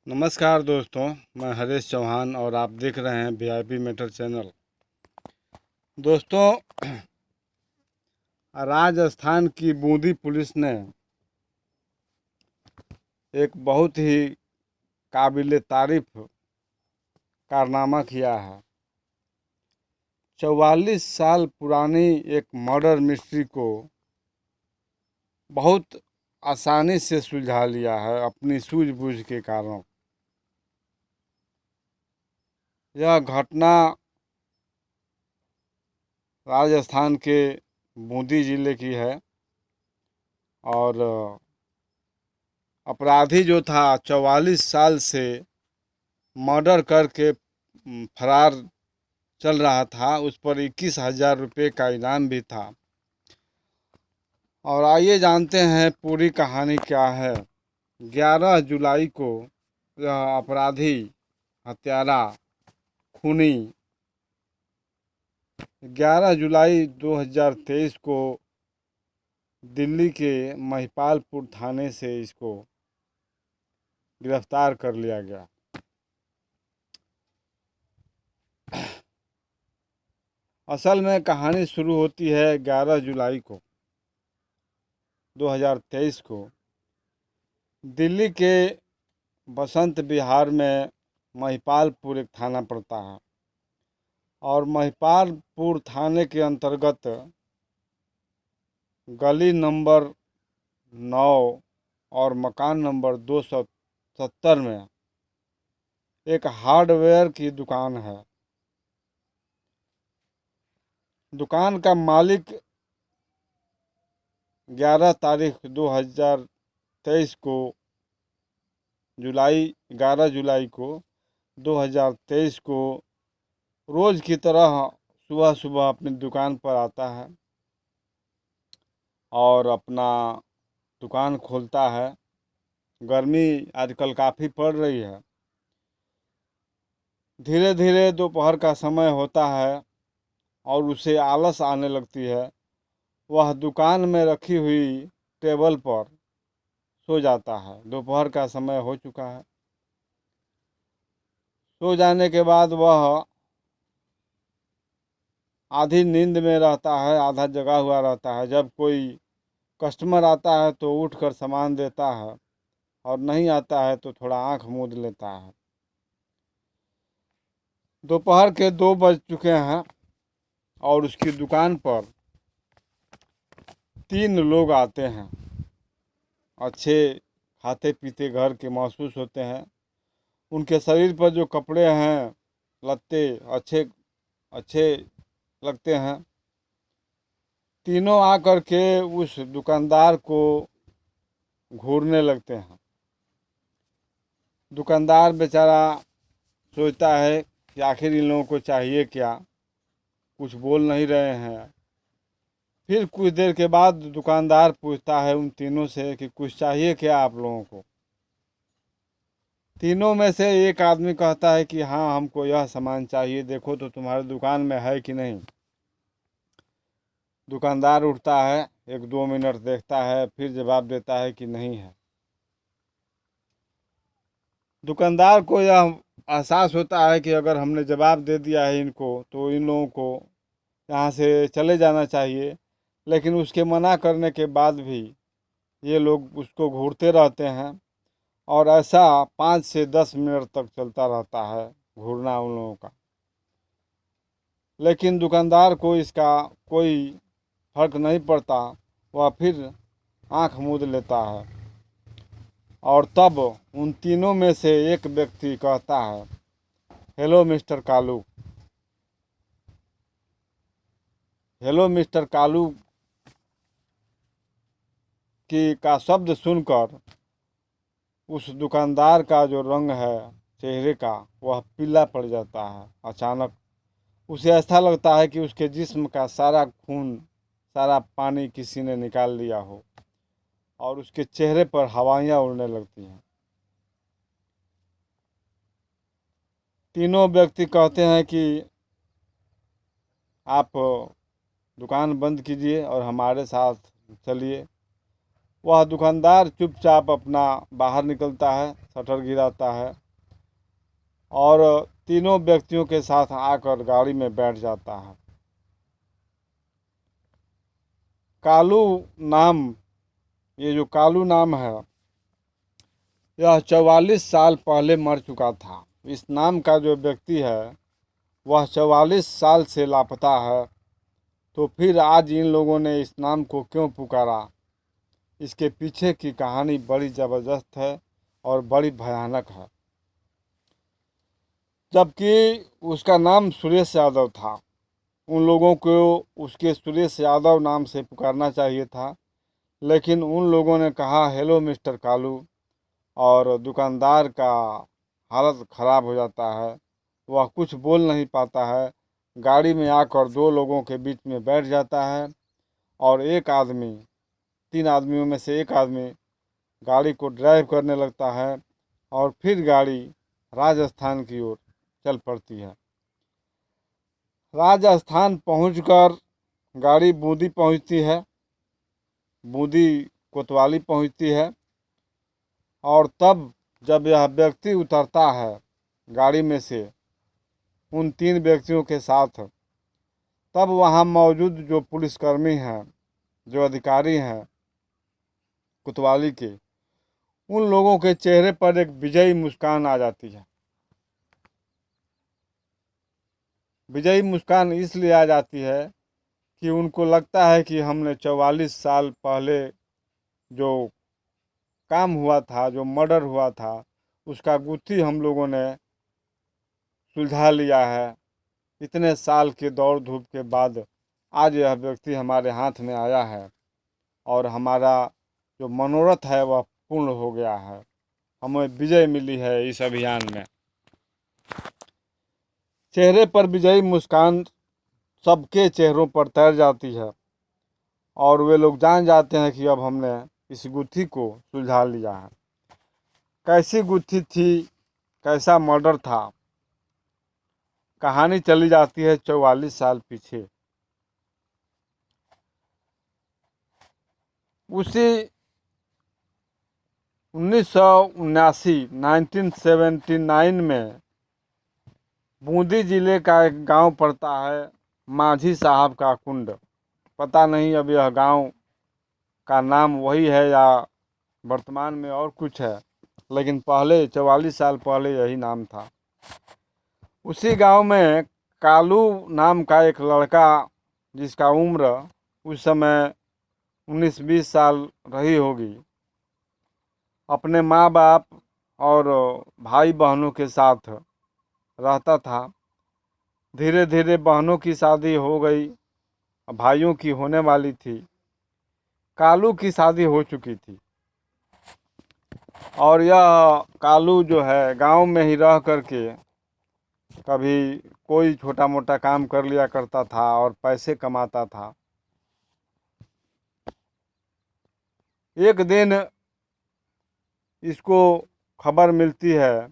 नमस्कार दोस्तों, मैं हरीश चौहान और आप देख रहे हैं वीआईपी मैटर चैनल। दोस्तों, राजस्थान की बूंदी पुलिस ने एक बहुत ही काबिल तारीफ कारनामा किया है। 44 साल पुरानी एक मर्डर मिस्ट्री को बहुत आसानी से सुलझा लिया है अपनी सूझबूझ के कारण। यह घटना राजस्थान के बूंदी जिले की है और अपराधी जो था 44 साल से मर्डर करके फरार चल रहा था। उस पर 21,000 रुपये का इनाम भी था। और आइए जानते हैं पूरी कहानी क्या है। 11 जुलाई को यह अपराधी, हत्यारा, खूनी 11 जुलाई 2023 को दिल्ली के महिपालपुर थाने से इसको गिरफ्तार कर लिया गया। असल में कहानी शुरू होती है 11 जुलाई को 2023 को दिल्ली के बसंत विहार में महिपालपुर एक थाना पड़ता है और महिपालपुर थाने के अंतर्गत गली नंबर 9 और मकान नंबर 270 में एक हार्डवेयर की दुकान है। दुकान का मालिक 11 तारीख 2023 को 11 जुलाई को 2023 को रोज़ की तरह सुबह सुबह अपनी दुकान पर आता है और अपना दुकान खोलता है। गर्मी आजकल काफ़ी पड़ रही है। धीरे धीरे दोपहर का समय होता है और उसे आलस आने लगती है। वह दुकान में रखी हुई टेबल पर सो जाता है। दोपहर का समय हो चुका है। सो जाने के बाद वह आधी नींद में रहता है, आधा जगा हुआ रहता है। जब कोई कस्टमर आता है तो उठकर सामान देता है और नहीं आता है तो थोड़ा आंख मूंद लेता है। दोपहर के 2 बज चुके हैं और उसकी दुकान पर 3 लोग आते हैं। अच्छे खाते पीते घर के महसूस होते हैं। उनके शरीर पर जो कपड़े हैं, लत्ते अच्छे अच्छे लगते हैं। तीनों आकर के उस दुकानदार को घूरने लगते हैं। दुकानदार बेचारा सोचता है कि आखिर इन लोगों को चाहिए क्या, कुछ बोल नहीं रहे हैं। फिर कुछ देर के बाद दुकानदार पूछता है उन तीनों से कि कुछ चाहिए क्या आप लोगों को। तीनों में से एक आदमी कहता है कि हाँ, हमको यह सामान चाहिए, देखो तो तुम्हारे दुकान में है कि नहीं। दुकानदार उठता है, 1-2 मिनट देखता है, फिर जवाब देता है कि नहीं है। दुकानदार को यह एहसास होता है कि अगर हमने जवाब दे दिया है इनको तो इन लोगों को यहाँ से चले जाना चाहिए। लेकिन उसके मना करने के बाद भी ये लोग उसको घूरते रहते हैं और ऐसा 5 से 10 मिनट तक चलता रहता है घूरना उन लोगों का। लेकिन दुकानदार को इसका कोई फर्क नहीं पड़ता। वह फिर आंख मूंद लेता है और तब उन तीनों में से एक व्यक्ति कहता है, hello mister Kalu. Hello mister Kalu का शब्द सुनकर उस दुकानदार का जो रंग है चेहरे का, वह पीला पड़ जाता है। अचानक उसे ऐसा लगता है कि उसके जिस्म का सारा खून, सारा पानी किसी ने निकाल लिया हो और उसके चेहरे पर हवाइयाँ उड़ने लगती हैं। तीनों व्यक्ति कहते हैं कि आप दुकान बंद कीजिए और हमारे साथ चलिए। वह दुकानदार चुपचाप अपना बाहर निकलता है, शटर गिराता है और तीनों व्यक्तियों के साथ आकर गाड़ी में बैठ जाता है। कालू नाम, ये जो कालू नाम है, यह 44 साल पहले मर चुका था। इस नाम का जो व्यक्ति है वह 44 साल से लापता है। तो फिर आज इन लोगों ने इस नाम को क्यों पुकारा, इसके पीछे की कहानी बड़ी ज़बरदस्त है और बड़ी भयानक है। जबकि उसका नाम सुरेश यादव था, उन लोगों को उसके सुरेश यादव नाम से पुकारना चाहिए था, लेकिन उन लोगों ने कहा हेलो मिस्टर कालू, और दुकानदार का हालत ख़राब हो जाता है, वह कुछ बोल नहीं पाता है। गाड़ी में आकर दो लोगों के बीच में बैठ जाता है और एक आदमी, तीन आदमियों में से एक आदमी गाड़ी को ड्राइव करने लगता है और फिर गाड़ी राजस्थान की ओर चल पड़ती है। राजस्थान पहुंचकर गाड़ी बूंदी पहुंचती है, बूंदी कोतवाली पहुंचती है, और तब जब यह व्यक्ति उतरता है गाड़ी में से उन तीन व्यक्तियों के साथ, तब वहाँ मौजूद जो पुलिसकर्मी हैं, जो अधिकारी हैं कोतवाली के, उन लोगों के चेहरे पर एक विजयी मुस्कान आ जाती है। विजयी मुस्कान इसलिए आ जाती है कि उनको लगता है कि हमने 44 साल पहले जो काम हुआ था, जो मर्डर हुआ था, उसका गुत्थी हम लोगों ने सुलझा लिया है। इतने साल के दौड़ धूप के बाद आज यह व्यक्ति हमारे हाथ में आया है और हमारा जो मनोरथ है वह पूर्ण हो गया है, हमें विजय मिली है इस अभियान में। चेहरे पर विजयी मुस्कान सबके चेहरों पर तैर जाती है और वे लोग जान जाते हैं कि अब हमने इस गुत्थी को सुलझा लिया है। कैसी गुत्थी थी, कैसा मर्डर था, कहानी चली जाती है 44 साल पीछे। उसी 1979 में बूंदी जिले का एक गांव पड़ता है माझी साहब का कुंड। पता नहीं अब यह गांव का नाम वही है या वर्तमान में और कुछ है, लेकिन पहले 44 साल पहले यही नाम था। उसी गांव में कालू नाम का एक लड़का, जिसका उम्र उस समय 19-20 साल रही होगी, अपने माँ बाप और भाई बहनों के साथ रहता था। धीरे धीरे बहनों की शादी हो गई, भाइयों की होने वाली थी, कालू की शादी हो चुकी थी। और यह कालू जो है गांव में ही रह करके कभी कोई छोटा मोटा काम कर लिया करता था और पैसे कमाता था। एक दिन इसको खबर मिलती है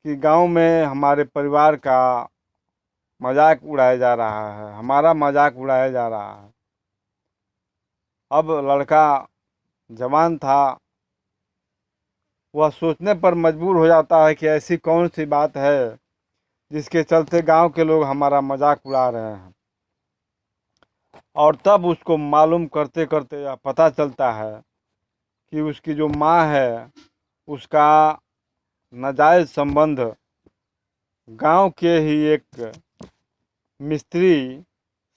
कि गांव में हमारे परिवार का मजाक उड़ाया जा रहा है, हमारा मजाक उड़ाया जा रहा है। अब लड़का जवान था, वह सोचने पर मजबूर हो जाता है कि ऐसी कौन सी बात है जिसके चलते गांव के लोग हमारा मजाक उड़ा रहे हैं। और तब उसको मालूम करते करते यह पता चलता है कि उसकी जो माँ है उसका नाजायज़ संबंध गांव के ही एक मिस्त्री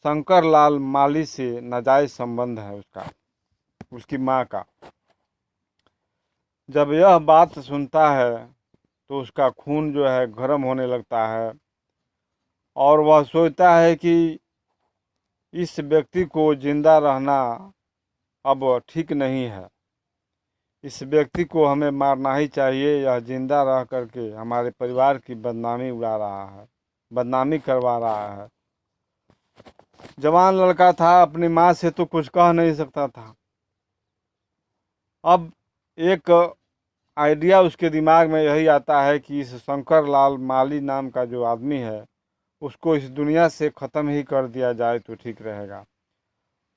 शंकर लाल माली से नाजायज़ संबंध है उसका, उसकी माँ का। जब यह बात सुनता है तो उसका खून जो है गर्म होने लगता है और वह सोचता है कि इस व्यक्ति को जिंदा रहना अब ठीक नहीं है, इस व्यक्ति को हमें मारना ही चाहिए। यह जिंदा रह करके हमारे परिवार की बदनामी उड़ा रहा है, बदनामी करवा रहा है। जवान लड़का था, अपनी माँ से तो कुछ कह नहीं सकता था। अब एक आइडिया उसके दिमाग में यही आता है कि इस शंकर लाल माली नाम का जो आदमी है उसको इस दुनिया से ख़त्म ही कर दिया जाए तो ठीक रहेगा।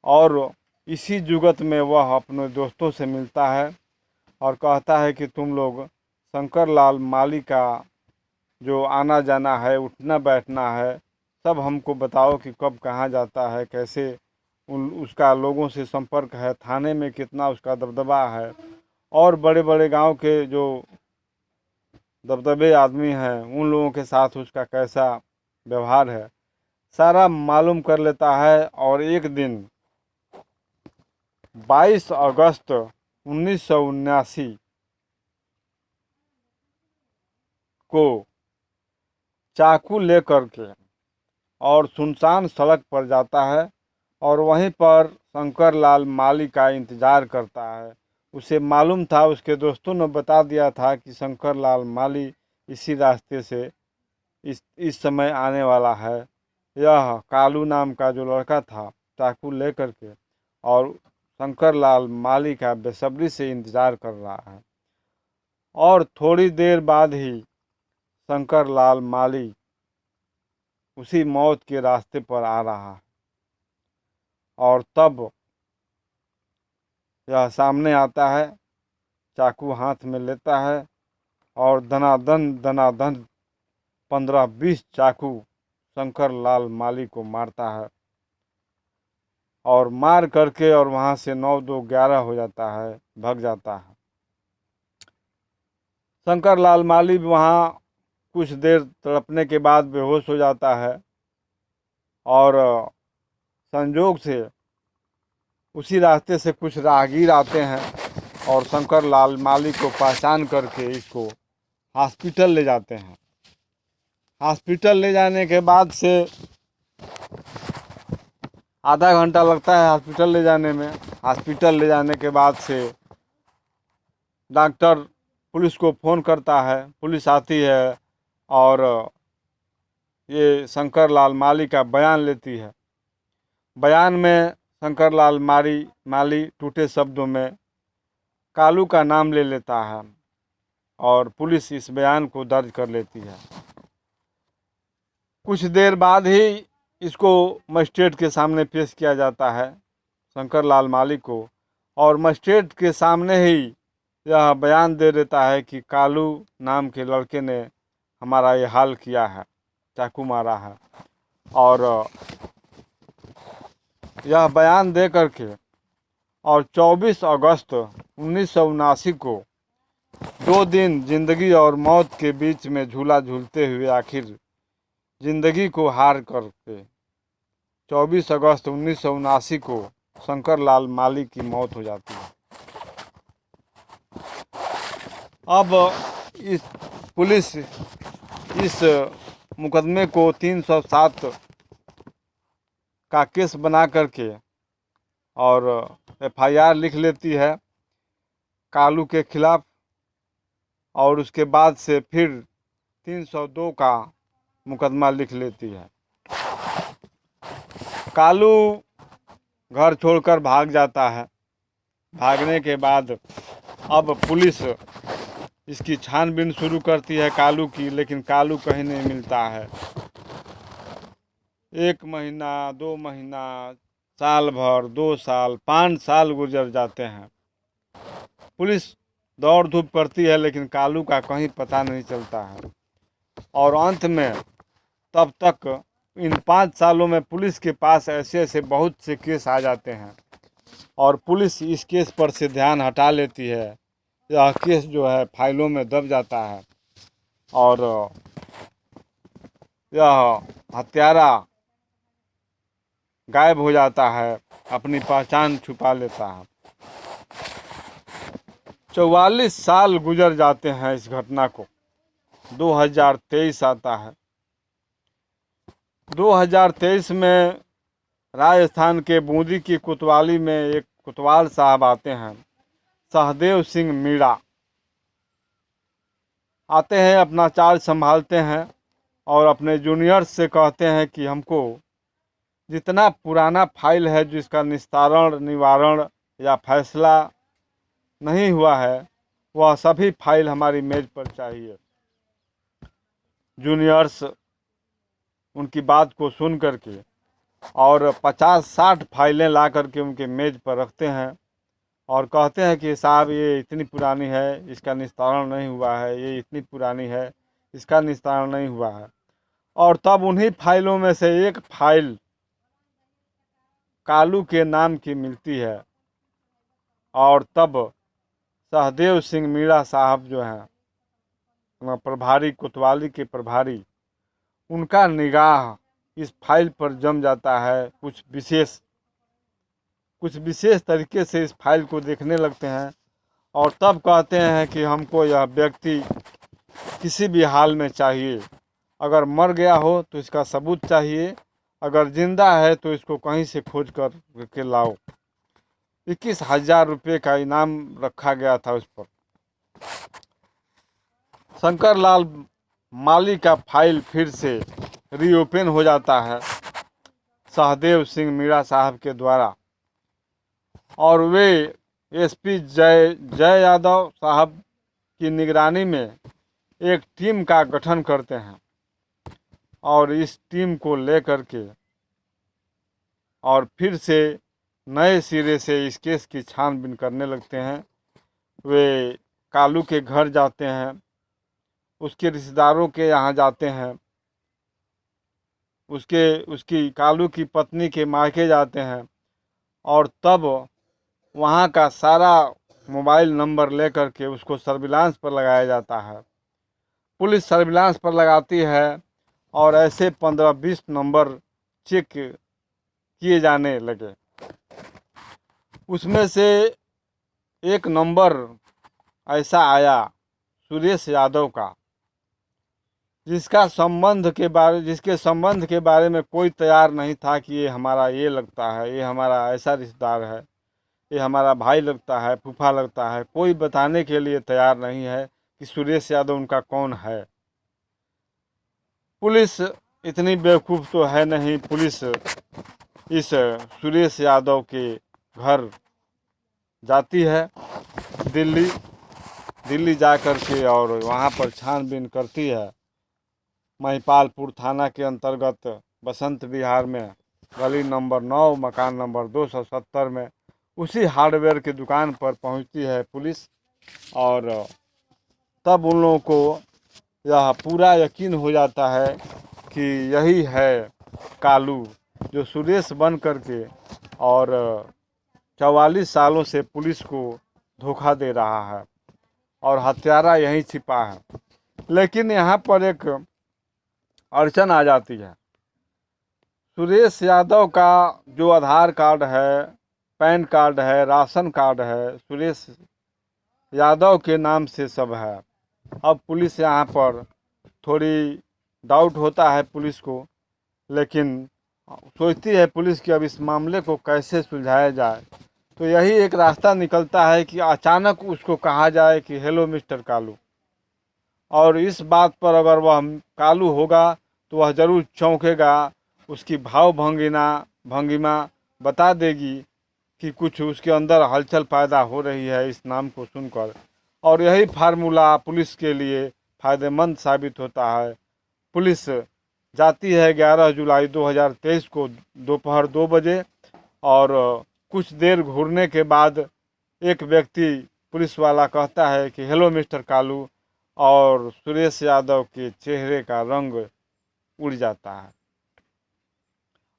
और इसी जुगत में वह अपने दोस्तों से मिलता है और कहता है कि तुम लोग शंकर लाल माली का जो आना जाना है, उठना बैठना है, सब हमको बताओ कि कब कहाँ जाता है, कैसे उसका लोगों से संपर्क है, थाने में कितना उसका दबदबा है, और बड़े बड़े गांव के जो दबदबे आदमी हैं उन लोगों के साथ उसका कैसा व्यवहार है, सारा मालूम कर लेता है। और एक दिन 22 अगस्त 1979 को चाकू लेकर के और सुनसान सड़क पर जाता है और वहीं पर शंकर लाल माली का इंतज़ार करता है। उसे मालूम था, उसके दोस्तों ने बता दिया था कि शंकर लाल माली इसी रास्ते से इस समय आने वाला है। यह कालू नाम का जो लड़का था चाकू लेकर के और शंकर लाल माली का बेसब्री से इंतज़ार कर रहा है। और थोड़ी देर बाद ही शंकर लाल माली उसी मौत के रास्ते पर आ रहा है। और तब यह सामने आता है, चाकू हाथ में लेता है और दनादन दनादन 15-20 चाकू शंकर लाल माली को मारता है और मार करके और वहाँ से 9-2-11 हो जाता है, भाग जाता है। शंकर लाल माली वहाँ कुछ देर तड़पने के बाद बेहोश हो जाता है और संजोग से उसी रास्ते से कुछ राहगीर आते हैं और शंकर लाल माली को पहचान करके इसको हॉस्पिटल ले जाते हैं। हॉस्पिटल ले जाने के बाद से आधा घंटा लगता है हॉस्पिटल ले जाने में। हॉस्पिटल ले जाने के बाद से डॉक्टर पुलिस को फ़ोन करता है, पुलिस आती है और ये शंकर लाल माली का बयान लेती है। बयान में शंकर लाल माली टूटे शब्दों में कालू का नाम ले लेता है और पुलिस इस बयान को दर्ज कर लेती है। कुछ देर बाद ही इसको मजिस्ट्रेट के सामने पेश किया जाता है, शंकर लाल माली को, और मजिस्ट्रेट के सामने ही यह बयान दे देता है कि कालू नाम के लड़के ने हमारा ये हाल किया है, चाकू मारा है। और यह बयान दे करके और 24 अगस्त 1979 को 2 दिन जिंदगी और मौत के बीच में झूला झूलते हुए आखिर जिंदगी को हार करके 24 अगस्त 1979 को शंकर लाल माली की मौत हो जाती है। अब इस पुलिस इस मुकदमे को 307 का केस बना करके और FIR लिख लेती है कालू के खिलाफ, और उसके बाद से फिर 302 का मुकदमा लिख लेती है। कालू घर छोड़कर भाग जाता है। भागने के बाद अब पुलिस इसकी छानबीन शुरू करती है कालू की, लेकिन कालू कहीं नहीं मिलता है। 1 महीना, 2 महीना, साल भर, 2 साल, 5 साल गुजर जाते हैं। पुलिस दौड़ धूप करती है लेकिन कालू का कहीं पता नहीं चलता है। और अंत में तब तक इन 5 सालों में पुलिस के पास ऐसे ऐसे बहुत से केस आ जाते हैं और पुलिस इस केस पर से ध्यान हटा लेती है। यह केस जो है फाइलों में दब जाता है और यह हत्यारा गायब हो जाता है, अपनी पहचान छुपा लेता है। 44 साल गुजर जाते हैं इस घटना को। 2023 आता है। 2023 में राजस्थान के बूंदी की कोतवाली में एक कोतवाल साहब आते हैं, सहदेव सिंह मीणा आते हैं, अपना चार्ज संभालते हैं और अपने जूनियर्स से कहते हैं कि हमको जितना पुराना फाइल है जिसका निस्तारण, निवारण या फैसला नहीं हुआ है, वह सभी फाइल हमारी मेज पर चाहिए। जूनियर्स उनकी बात को सुन करके और 50-60 फाइलें ला करके उनके मेज़ पर रखते हैं और कहते हैं कि साहब ये इतनी पुरानी है, इसका निस्तारण नहीं हुआ है, ये इतनी पुरानी है, इसका निस्तारण नहीं हुआ है। और तब उन्हीं फाइलों में से एक फाइल कालू के नाम की मिलती है और तब सहदेव सिंह मीणा साहब जो हैं प्रभारी, कोतवाली के प्रभारी, उनका निगाह इस फाइल पर जम जाता है। कुछ विशेष तरीके से इस फाइल को देखने लगते हैं और तब कहते हैं कि हमको यह व्यक्ति किसी भी हाल में चाहिए। अगर मर गया हो तो इसका सबूत चाहिए, अगर जिंदा है तो इसको कहीं से खोज कर के लाओ। 21,000 रुपये का इनाम रखा गया था उस पर। शंकरलाल माली का फाइल फिर से रीओपन हो जाता है सहदेव सिंह मीणा साहब के द्वारा और वे एसपी जय यादव साहब की निगरानी में एक टीम का गठन करते हैं और इस टीम को लेकर के और फिर से नए सिरे से इस केस की छानबीन करने लगते हैं। वे कालू के घर जाते हैं, उसके रिश्तेदारों के यहाँ जाते हैं, उसकी कालू की पत्नी के मायके जाते हैं और तब वहाँ का सारा मोबाइल नंबर लेकर के उसको सर्विलांस पर लगाया जाता है। पुलिस सर्विलांस पर लगाती है और ऐसे 15-20 नंबर चेक किए जाने लगे। उसमें से एक नंबर ऐसा आया सुरेश यादव का, जिसके संबंध के बारे में कोई तैयार नहीं था कि ये हमारा ये लगता है, ये हमारा ऐसा रिश्तेदार है, ये हमारा भाई लगता है, फूफा लगता है। कोई बताने के लिए तैयार नहीं है कि सुरेश यादव उनका कौन है। पुलिस इतनी बेवकूफ़ तो है नहीं। पुलिस इस सुरेश यादव के घर जाती है दिल्ली जा कर के और वहाँ पर छानबीन करती है। महिपालपुर थाना के अंतर्गत बसंत विहार में गली नंबर 9 मकान नंबर 270 में उसी हार्डवेयर की दुकान पर पहुंचती है पुलिस और तब उन लोगों को यह पूरा यकीन हो जाता है कि यही है कालू, जो सुरेश बन करके और 44 सालों से पुलिस को धोखा दे रहा है और हत्यारा यहीं छिपा है। लेकिन यहाँ पर एक अड़चन आ जाती है। सुरेश यादव का जो आधार कार्ड है, पैन कार्ड है, राशन कार्ड है, सुरेश यादव के नाम से सब है। अब पुलिस यहाँ पर थोड़ी डाउट होता है पुलिस को, लेकिन सोचती है पुलिस कि अब इस मामले को कैसे सुलझाया जाए। तो यही एक रास्ता निकलता है कि अचानक उसको कहा जाए कि हेलो मिस्टर कालू, और इस बात पर अगर वह कालू होगा तो वह ज़रूर चौंकेगा। उसकी भंगिमा बता देगी कि कुछ उसके अंदर हलचल पैदा हो रही है इस नाम को सुनकर, और यही फार्मूला पुलिस के लिए फ़ायदेमंद साबित होता है। पुलिस जाती है 11 जुलाई 2023 को दोपहर 2 बजे और कुछ देर घूरने के बाद एक व्यक्ति पुलिस वाला कहता है कि हेलो मिस्टर कालू, और सुरेश यादव के चेहरे का रंग उड़ जाता है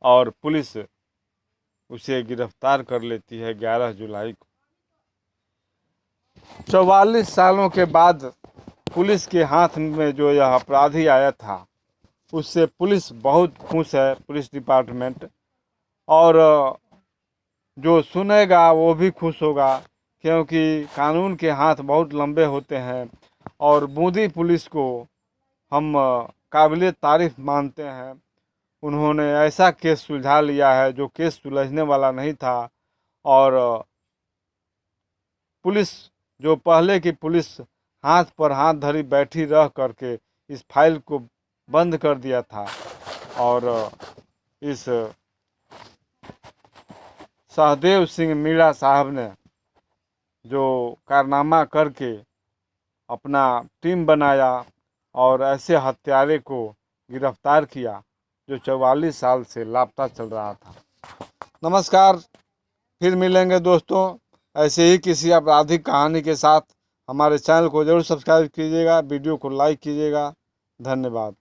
और पुलिस उसे गिरफ्तार कर लेती है 11 जुलाई को। 44 सालों के बाद पुलिस के हाथ में जो यह अपराधी आया था उससे पुलिस बहुत खुश है, पुलिस डिपार्टमेंट, और जो सुनेगा वो भी खुश होगा क्योंकि कानून के हाथ बहुत लंबे होते हैं और बूंदी पुलिस को हम काबिल तारीफ मानते हैं। उन्होंने ऐसा केस सुलझा लिया है जो केस सुलझने वाला नहीं था और पुलिस जो पहले की पुलिस हाथ पर हाथ धरी बैठी रह करके इस फाइल को बंद कर दिया था और इस सहदेव सिंह मीणा साहब ने जो कारनामा करके अपना टीम बनाया और ऐसे हत्यारे को गिरफ्तार किया, जो 44 साल से लापता चल रहा था। नमस्कार, फिर मिलेंगे दोस्तों ऐसे ही किसी आपराधिक कहानी के साथ। हमारे चैनल को जरूर सब्सक्राइब कीजिएगा, वीडियो को लाइक कीजिएगा। धन्यवाद।